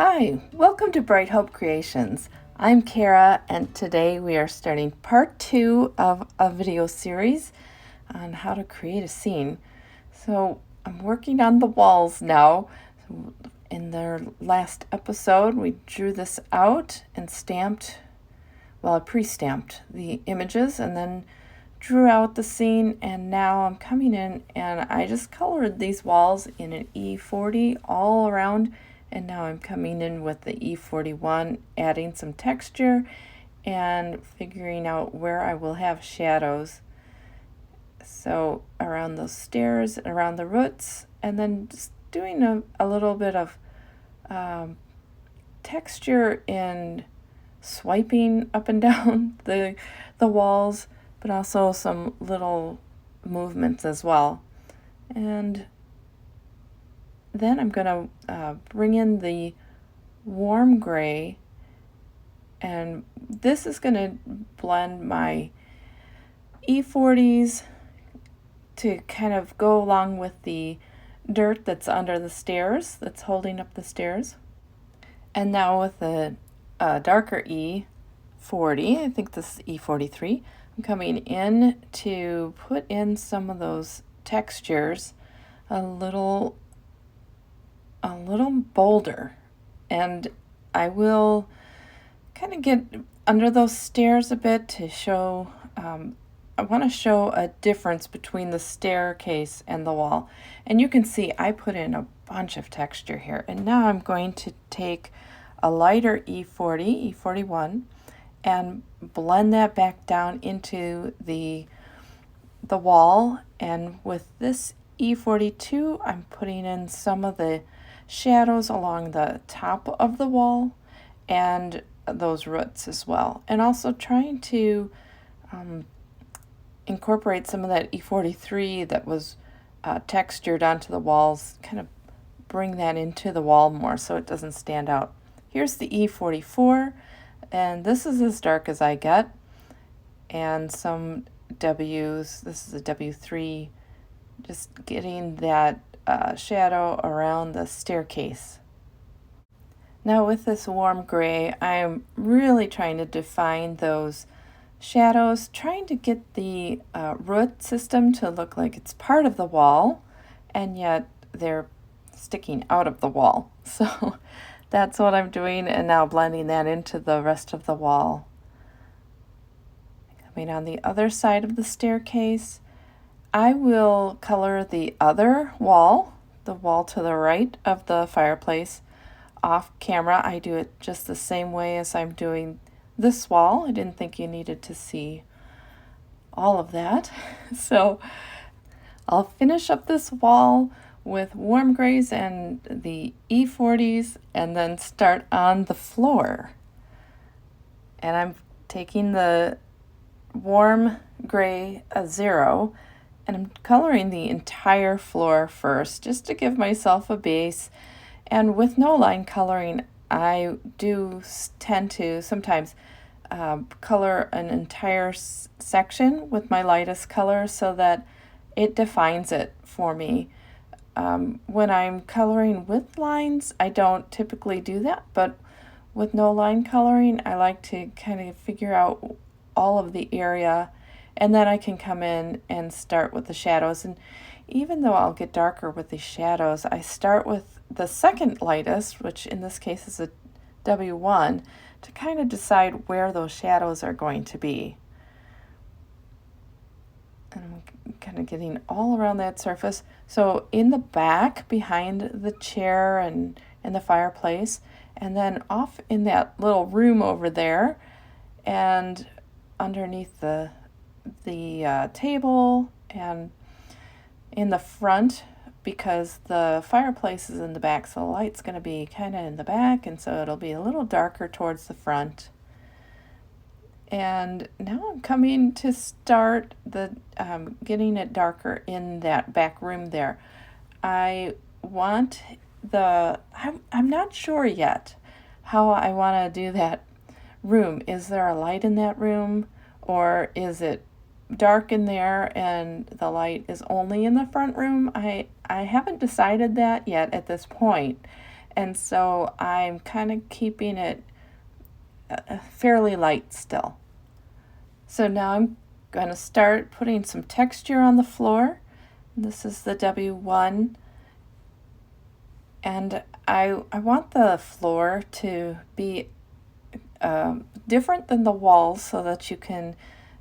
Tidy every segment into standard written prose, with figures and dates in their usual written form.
Hi, welcome to Bright Hope Creations. I'm Kara, and today we are starting part 2 of a video series on how to create a scene. So I'm working on the walls now. In the last episode, we drew this out and stamped, I pre-stamped the images and then drew out the scene, and now I'm coming in and I just colored these walls in an E40 all around. And now I'm coming in with the E41, adding some texture and figuring out where I will have shadows. So around those stairs, around the roots, and then just doing a little bit of texture in swiping up and down the walls, but also some little movements as well. And then I'm going to bring in the warm gray, and this is going to blend my E40s to kind of go along with the dirt that's under the stairs, that's holding up the stairs. And now with the darker E40, I think this is E43, I'm coming in to put in some of those textures a little bolder, and I will kind of get under those stairs a bit to show, I want to show a difference between the staircase and the wall. And you can see I put in a bunch of texture here, and now I'm going to take a lighter E40, E41, and blend that back down into the wall. And with this E42, I'm putting in some of the shadows along the top of the wall and those roots as well, and also trying to incorporate some of that E43 that was textured onto the walls, kind of bring that into the wall more so it doesn't stand out. Here's the E44, and this is as dark as I get, and some W's. This is a W3, just getting that shadow around the staircase. Now with this warm gray, I'm really trying to define those shadows, trying to get the root system to look like it's part of the wall, and yet they're sticking out of the wall. So that's what I'm doing, and now blending that into the rest of the wall. Coming on the other side of the staircase, I will color the other wall, the wall to the right of the fireplace, off camera. I do it just the same way as I'm doing this wall. I didn't think you needed to see all of that. So I'll finish up this wall with warm grays and the E40s, and then start on the floor. And I'm taking the warm gray 0, and I'm coloring the entire floor first, just to give myself a base. And with no line coloring, I do tend to sometimes color an entire section with my lightest color so that it defines it for me. When I'm coloring with lines, I don't typically do that, but with no line coloring, I like to kind of figure out all of the area, and then I can come in and start with the shadows. And even though I'll get darker with the shadows, I start with the second lightest, which in this case is a W1, to kind of decide where those shadows are going to be. And I'm kind of getting all around that surface. So in the back, behind the chair and the fireplace, and then off in that little room over there, and underneath the table, and in the front, because the fireplace is in the back, so the light's going to be kind of in the back, and so it'll be a little darker towards the front. And now I'm coming to start the getting it darker in that back room there. I want I'm not sure yet how I want to do that room. Is there a light in that room, or is it dark in there and the light is only in the front room? I haven't decided that yet at this point. And so I'm kind of keeping it fairly light still. So now I'm going to start putting some texture on the floor. This is the W1, and I want the floor to be different than the walls so that you can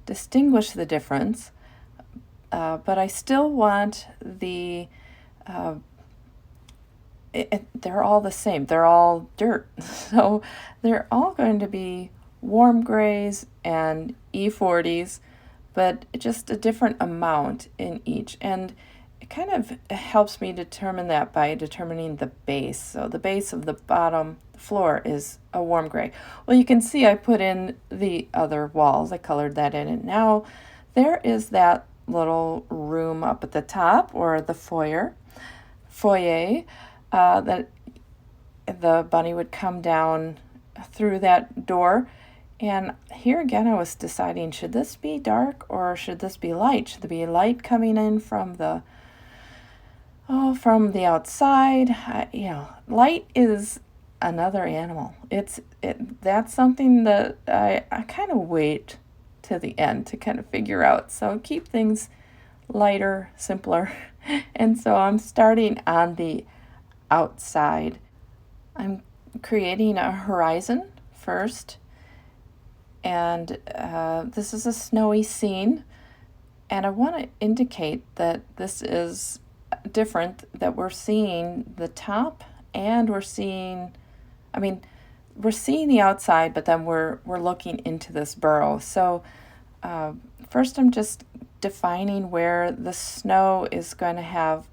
distinguish the difference, but I still want the they're all the same. They're all dirt. So they're all going to be warm grays and E40s, but just a different amount in each. And it kind of helps me determine that by determining the base. So the base of the bottom floor is a warm gray. Well, you can see I put in the other walls. I colored that in. And now there is that little room up at the top, or the foyer, that the bunny would come down through that door. And here again, I was deciding, should this be dark or should this be light? Should there be light coming in from the outside? Light is another animal. That's something that I kind of wait to the end to kind of figure out. So keep things lighter, simpler. And so I'm starting on the outside. I'm creating a horizon first, and this is a snowy scene, and I want to indicate that this is different, that we're seeing the top and we're seeing the outside, but then we're looking into this burrow. So first I'm just defining where the snow is going to have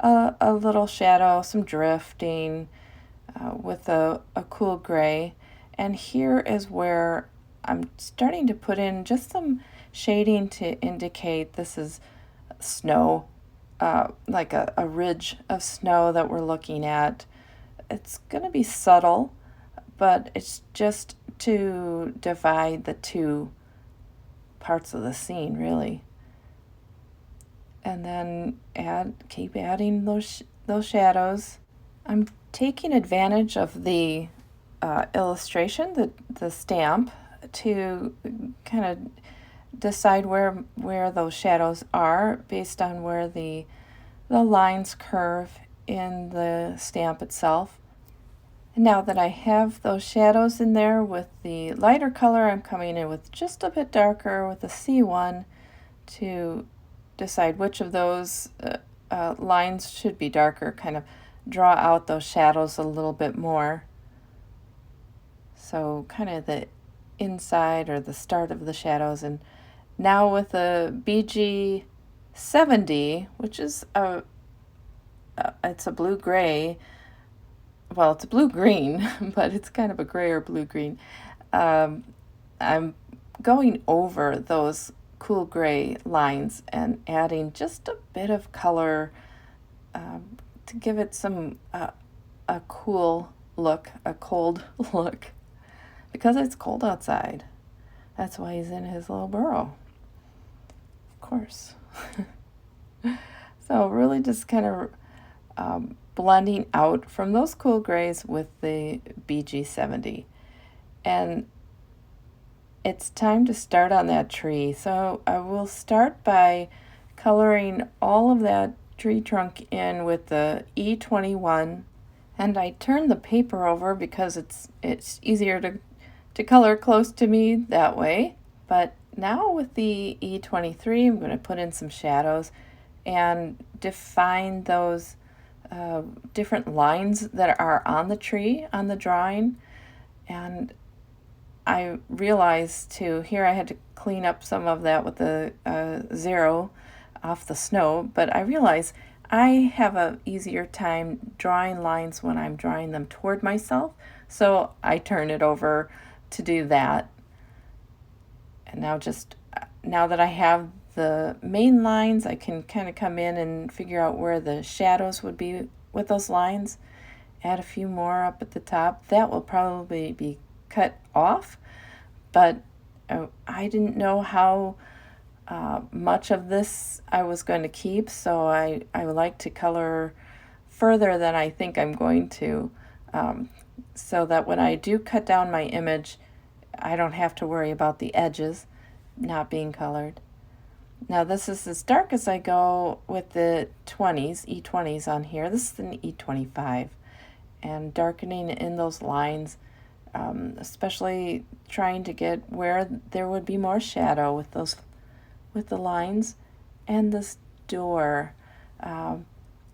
a little shadow, some drifting with a cool gray. And here is where I'm starting to put in just some shading to indicate this is snow, like a ridge of snow that we're looking at. It's going to be subtle, but it's just to divide the two parts of the scene, really. And then keep adding those shadows. I'm taking advantage of the illustration, the stamp, to kind of decide where those shadows are based on where the lines curve in the stamp itself. And now that I have those shadows in there with the lighter color, I'm coming in with just a bit darker with a C1 to decide which of those lines should be darker, kind of draw out those shadows a little bit more. So kind of the inside or the start of the shadows. And now with the BG70, which is it's a blue-gray, well, it's a blue-green, but it's kind of a gray or blue-green. I'm going over those cool gray lines and adding just a bit of color to give it some a cool look, a cold look, because it's cold outside. That's why he's in his little burrow, of course. So really just kind of blending out from those cool grays with the BG70. And it's time to start on that tree. So I will start by coloring all of that tree trunk in with the E21. And I turn the paper over because it's easier to color close to me that way. But now with the E23, I'm going to put in some shadows and define those different lines that are on the tree, on the drawing. And I realized too, here I had to clean up some of that with the 0 off the snow, but I realized I have an easier time drawing lines when I'm drawing them toward myself, so I turn it over to do that. And now that I have the main lines, I can kind of come in and figure out where the shadows would be with those lines, add a few more up at the top. That will probably be cut off, but I didn't know how much of this I was going to keep, so I would like to color further than I think I'm going to so that when I do cut down my image, I don't have to worry about the edges not being colored. Now this is as dark as I go with the 20s, E20s on here. This is an E25, and darkening in those lines, especially trying to get where there would be more shadow with the lines. And this door,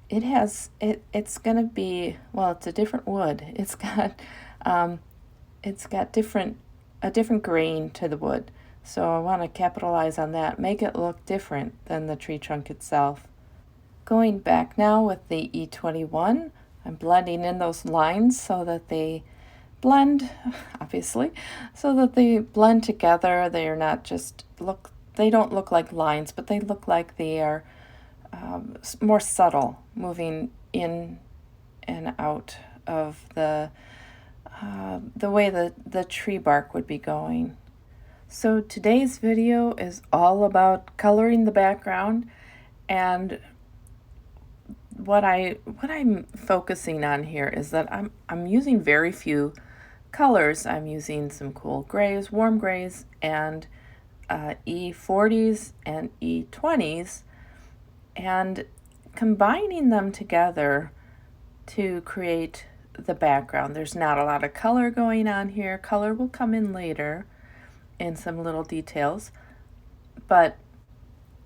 it's gonna be, well, it's a different wood. It's got a different grain to the wood. So I want to capitalize on that, make it look different than the tree trunk itself. Going back now with the E21, I'm blending in those lines so that they blend, obviously, so that they blend together. They are not just they don't look like lines, but they look like they are more subtle, moving in and out of the way the tree bark would be going. So today's video is all about coloring the background, and what I'm focusing on here is that I'm using very few colors. I'm using some cool grays, warm grays, and E40s and E20s, and combining them together to create the background. There's not a lot of color going on here. Color will come in later in some little details, but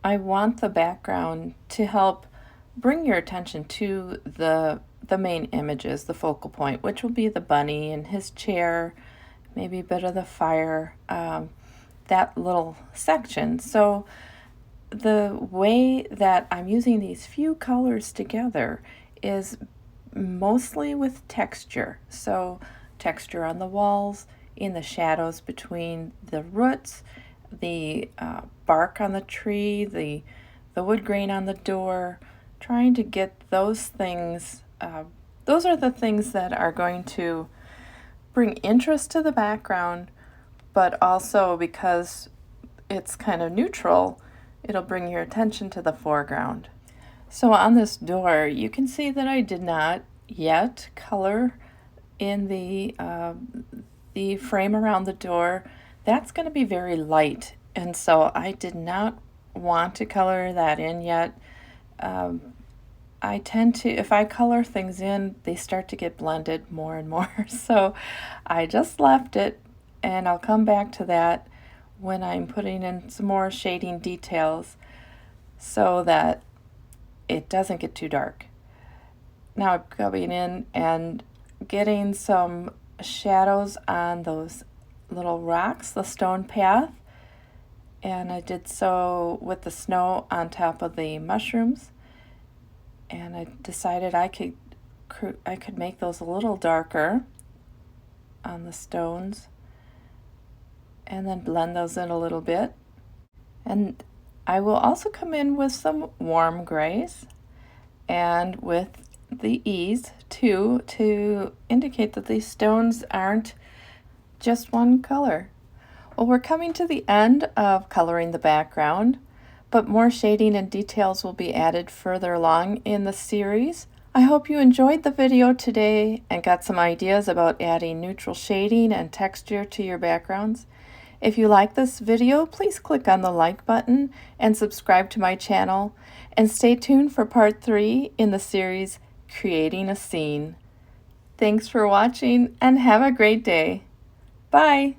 I want the background to help bring your attention to the main images, the focal point, which will be the bunny and his chair, maybe a bit of the fire, that little section. So the way that I'm using these few colors together is mostly with texture. So texture on the walls, in the shadows between the roots, the bark on the tree, the wood grain on the door, trying to get those things. Those are the things that are going to bring interest to the background, but also because it's kind of neutral, it'll bring your attention to the foreground. So on this door, you can see that I did not yet color in the frame around the door. That's going to be very light, and so I did not want to color that in yet. I tend to, if I color things in, they start to get blended more and more. So I just left it, and I'll come back to that when I'm putting in some more shading details so that it doesn't get too dark. Now I'm going in and getting some shadows on those little rocks, the stone path, and I did so with the snow on top of the mushrooms, and I decided I could make those a little darker on the stones and then blend those in a little bit. And I will also come in with some warm grays and with the ease too, to indicate that these stones aren't just one color. Well, we're coming to the end of coloring the background, but more shading and details will be added further along in the series. I hope you enjoyed the video today and got some ideas about adding neutral shading and texture to your backgrounds. If you like this video, please click on the like button and subscribe to my channel, and stay tuned for part 3 in the series Creating a Scene. Thanks for watching and have a great day. Bye!